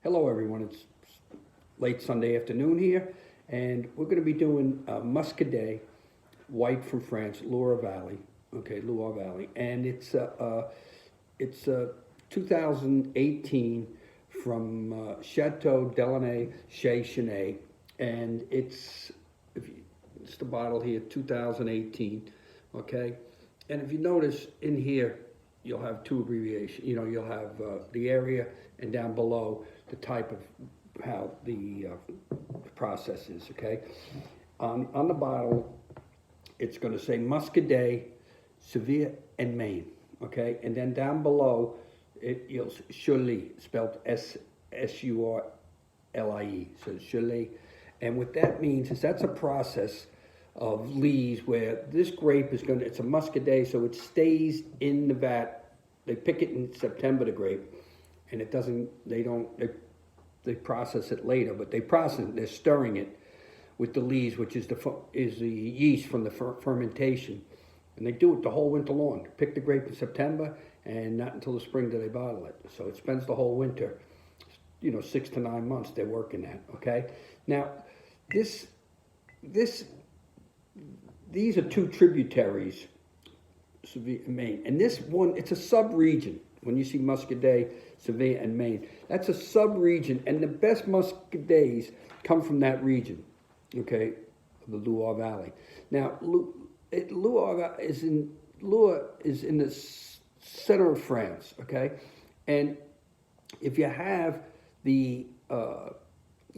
Hello everyone, it's late Sunday afternoon here, and we're going to be doing Muscadet, white from France, Loire Valley, and it's 2018 from Chateau Delaunay Chez Chenet, and it's the bottle here, 2018, okay, and if you notice in here, you'll have two abbreviations. You'll have the area and down below the type of how the process is, okay? On the bottle, it's going to say Muscadet, Sevre, and Maine, okay? And then down below, you'll Surely, spelled Surlie, so Surlie. And what that means is that's a process of lees where this grape it's a Muscadet, so it stays in the vat. They pick it in September, the grape, and they process it later, but they're stirring it with the lees, which is the yeast from the fermentation. And they do it the whole winter long. Pick the grape in September, and not until the spring do they bottle it. So it spends the whole winter, 6 to 9 months they're working that, okay? Now, these are two tributaries, Severe and Maine. And this one, it's a sub-region. When you see Muscadet, Severe, and Maine, that's a sub-region, and the best Muscadets come from that region, okay, the Loire Valley. Now, Loire is in the center of France, okay, and if you have the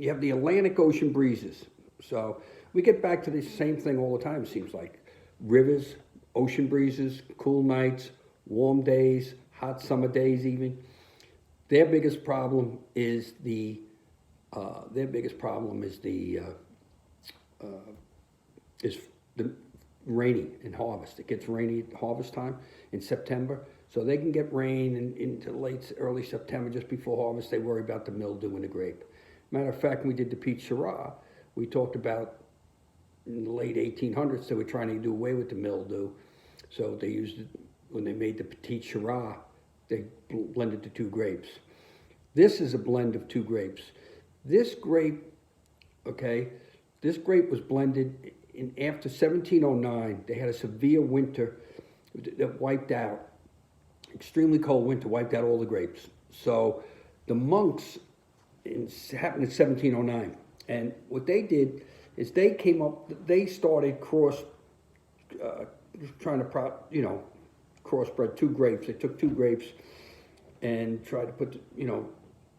Atlantic Ocean breezes, so we get back to the same thing all the time, it seems like. Rivers, ocean breezes, cool nights, warm days, hot summer days even. Their biggest problem is the rainy in harvest. It gets rainy at harvest time in September, so they can get rain into early September, just before harvest. They worry about the mildew in the grape. Matter of fact, when we did the peach Syrah, we talked about in the late 1800s they were trying to do away with the mildew, so they used it when they made the Petite Syrah. They blended the two grapes. This is a blend of two grapes. This grape was blended after 1709. They had a severe winter that wiped out, extremely cold winter, wiped out all the grapes. So the monks, happened in 1709. And what they did is they started crossbred two grapes. They took two grapes and tried to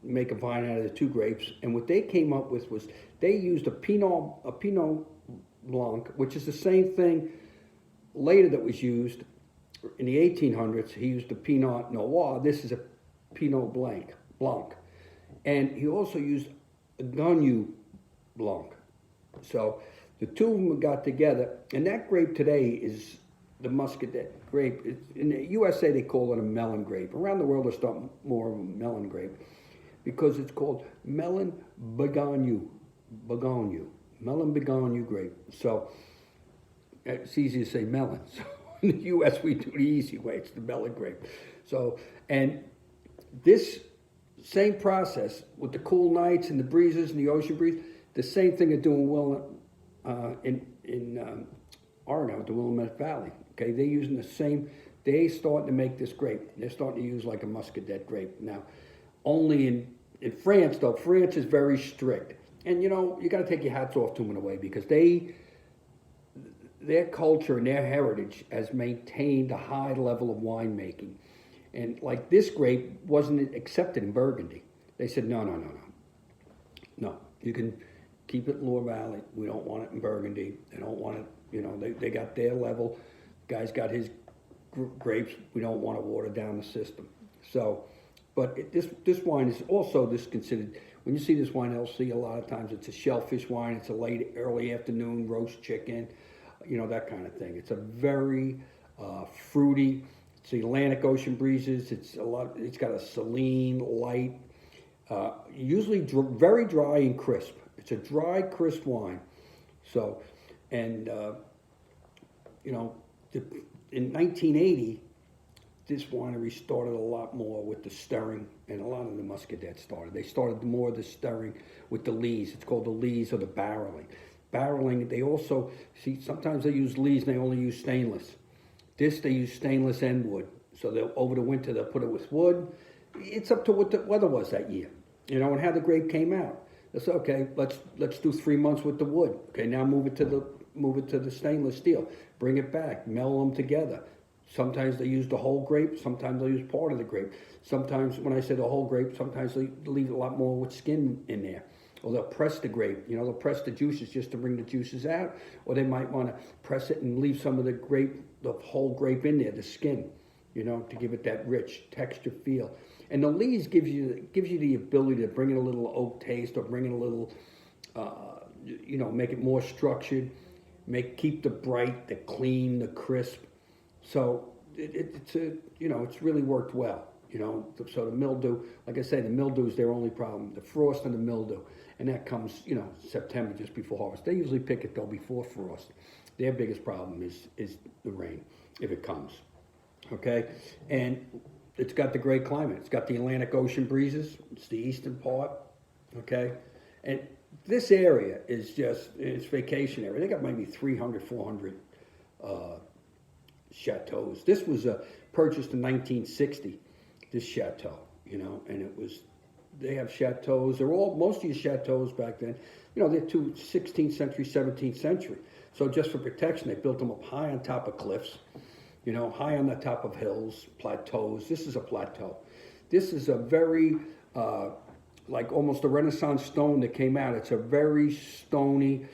make a vine out of the two grapes. And what they came up with was they used a Pinot Blanc, which is the same thing later that was used in the 1800s. He used a Pinot Noir. This is a Pinot Blanc. And he also used a Gagnou Blanc. So the two of them got together, and that grape today is the Muscadet grape. In the USA, they call it a melon grape. Around the world, it's more of a melon grape because it's called melon Bigagnou grape. So it's easy to say melon. So in the US, we do the easy way. It's the melon grape. So, and this same process with the cool nights and the breezes and the ocean breeze, the same thing are doing well in Oregon with the Willamette Valley. Okay, they're using the same. They starting to make this grape. They're starting to use like a Muscadet grape now. Only in France, though, France is very strict, and you got to take your hats off to them in a way, because their culture and their heritage has maintained a high level of winemaking. And like this grape wasn't accepted in Burgundy. They said, no. You can keep it in Loire Valley. We don't want it in Burgundy. They don't want it, they got their level. The guy's got his grapes. We don't want to water down the system. So, but this wine is also considered, when you see this wine, you'll see a lot of times it's a shellfish wine. It's a early afternoon roast chicken, that kind of thing. It's a very fruity. It's the Atlantic Ocean breezes. It's got a saline, light, usually very dry and crisp. It's a dry, crisp wine. So, and in 1980, this winery started a lot more with the stirring, and a lot of the Muscadet started. They started more of the stirring with the lees. It's called the lees or the barreling. Barreling, they also, see, sometimes they use lees and they only use stainless. This, they use stainless and wood. So over the winter, they'll put it with wood. It's up to what the weather was that year, you know, and how the grape came out. It's okay, let's do 3 months with the wood. Okay, now move it to the stainless steel. Bring it back, meld them together. Sometimes they use the whole grape, sometimes they use part of the grape. Sometimes, when I say the whole grape, sometimes they leave a lot more with skin in there. Or they'll press the grape, you know, they'll press the juices just to bring the juices out. Or they might want to press it and leave some of the grape, the whole grape in there, the skin, you know, to give it that rich texture feel. And the lees gives you the ability to bring in a little oak taste, or bring in a little, you know, make it more structured, keep the bright, the clean, the crisp. So it's really worked well, you know. So the mildew, like I say, the mildew is their only problem, the frost and the mildew, and that comes, you know, September, just before harvest. They usually pick it though before frost. Their biggest problem is the rain, if it comes. Okay, and it's got the great climate. It's got the Atlantic Ocean breezes. It's the eastern part. Okay, and this area is just, it's vacation area. They got maybe 300, 400 chateaus. This was purchased in 1960, this chateau, you know, and they have chateaus. Most of your chateaus back then, you know, they're 16th century, 17th century. So just for protection, they built them up high on top of cliffs, you know, high on the top of hills, plateaus. This is a plateau. This is a very, like almost a Renaissance stone that came out. It's a very stony,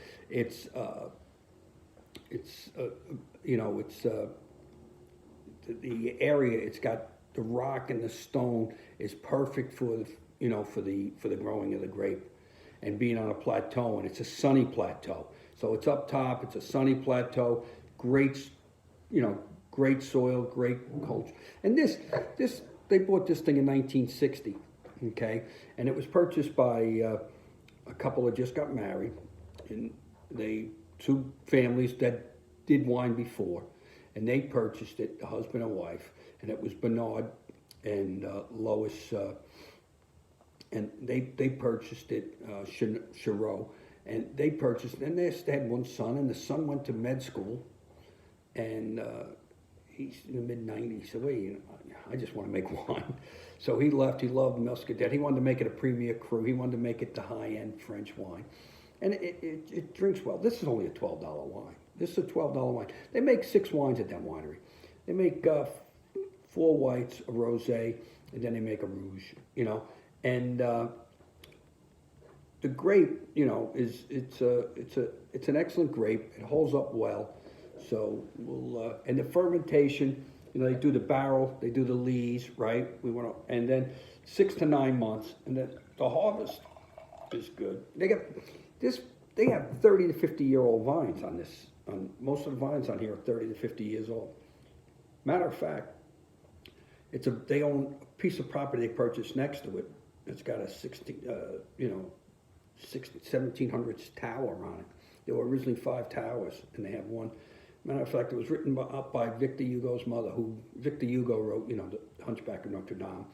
the area, it's got the rock and the stone is perfect for the growing of the grape, and being on a plateau, and it's a sunny plateau. So it's up top, it's a sunny plateau, great, you know, great soil, great culture. And they bought this thing in 1960, okay? And it was purchased by a couple that just got married, and two families that did wine before, and they purchased it, the husband and wife, and it was Bernard and Lois, and they purchased it, Chirot, and they purchased it, and they had one son, and the son went to med school, and he's in the mid-90s. He said, wait, you know, I just want to make wine. So he left. He loved Muscadet. He wanted to make it a premier cru. He wanted to make it the high-end French wine. And it drinks well. This is only a $12 wine. This is a $12 wine. They make 6 wines at that winery. They make 4 whites, a rosé, and then they make a rouge, you know. And the grape, you know, it's an excellent grape. It holds up well. So and the fermentation, you know, they do the barrel, they do the lees, right? And then 6 to 9 months, and then the harvest is good. They have 30 to 50-year-old vines on this. Most of the vines on here are 30 to 50 years old. Matter of fact, they own a piece of property they purchased next to it. It's got a 1700s tower on it. There were originally 5 towers, and they have one. Matter of fact, it was written up by Victor Hugo's mother, who Victor Hugo wrote, you know, The Hunchback of Notre Dame.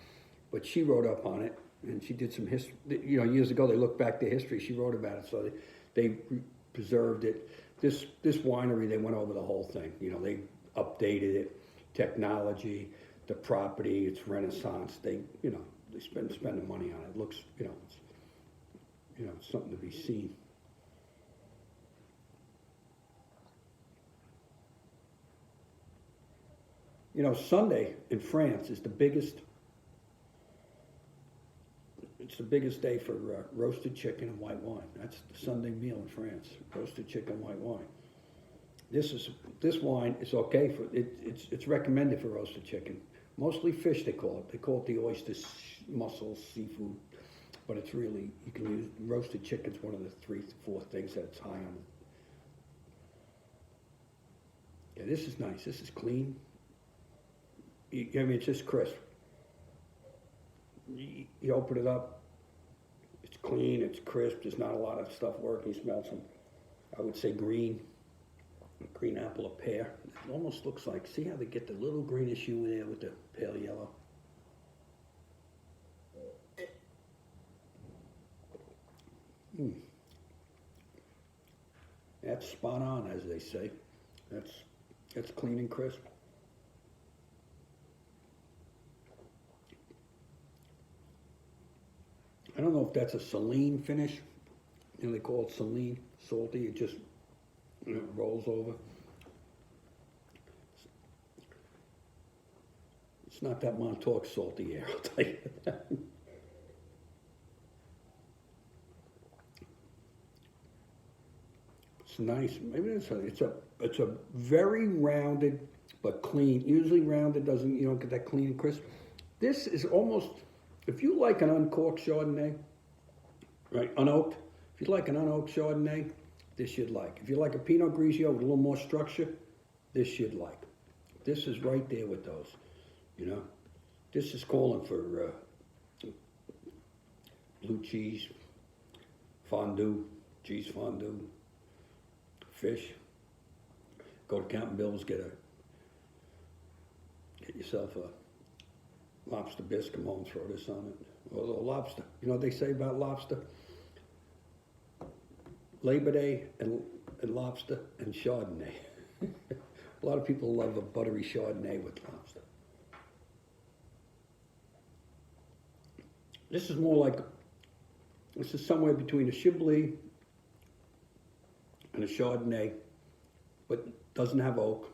But she wrote up on it, and she did some history. You know, years ago, they looked back to history. She wrote about it, so they preserved it. This winery, they went over the whole thing. You know, they updated it, technology, the property, it's Renaissance. They spend the money on it. It looks, it's something to be seen. You know, Sunday in France is the biggest. It's the biggest day for roasted chicken and white wine. That's the Sunday meal in France: roasted chicken, white wine. This wine is okay for it. It's recommended for roasted chicken. Mostly fish, they call it. They call it the oysters, mussels, seafood. But it's really, you can use roasted chicken's one of the 3 to 4 things that it's high on. Yeah, this is nice. This is clean. It's just crisp. You open it up, it's clean, it's crisp, there's not a lot of stuff working. You smell some, I would say green apple or pear. It almost looks like, see how they get the little greenish hue there with the pale yellow. Mm. That's spot on, as they say. That's clean and crisp. I don't know if that's a saline finish. You know, they call it saline, salty. It just, you know, rolls over. It's not that Montauk salty air, I'll tell you that. It's nice. Maybe it's a very rounded but clean. Usually rounded doesn't, you don't get that clean and crisp. This is almost, if you like an uncorked Chardonnay, right, unoaked. If you like an unoaked Chardonnay, this you'd like. If you like a Pinot Grigio with a little more structure, this you'd like. This is right there with those, you know. This is calling for blue cheese, fondue, cheese fondue, fish. Go to Captain Bill's, get yourself a lobster bisque, come home, throw this on it. Or a little lobster. You know what they say about lobster? Labor Day and lobster and Chardonnay. A lot of people love a buttery Chardonnay with lobster. This is more like, this is somewhere between a Chablis and a Chardonnay, but doesn't have oak.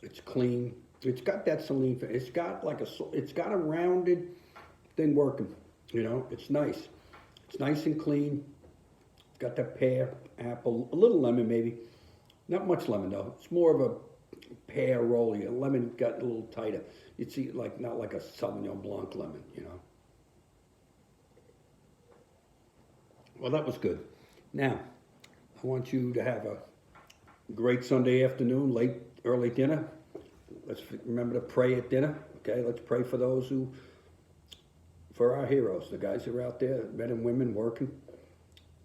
It's clean. It's got that saline. It's got like it's got a rounded thing working. You know, it's nice. It's nice and clean. It's got that pear, apple, a little lemon maybe. Not much lemon though. It's more of a pear rolly. A lemon got a little tighter. You'd see like not like a Sauvignon Blanc lemon, you know. Well, that was good. Now, I want you to have a great Sunday afternoon, early dinner. Let's remember to pray at dinner, okay? Let's pray for those for our heroes, the guys who are out there, men and women working,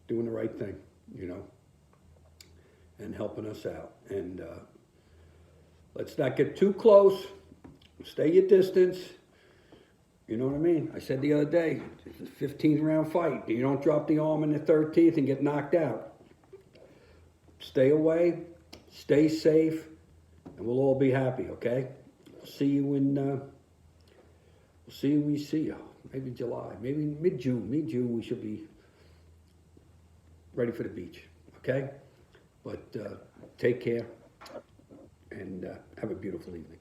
doing the right thing, you know, and helping us out. And let's not get too close. Stay your distance. You know what I mean? I said the other day, it's a 15th round fight. You don't drop the arm in the 13th and get knocked out. Stay away, stay safe, and we'll all be happy, okay? See you when we see you. Maybe July, maybe mid-June. Mid-June we should be ready for the beach, okay? But take care and have a beautiful evening.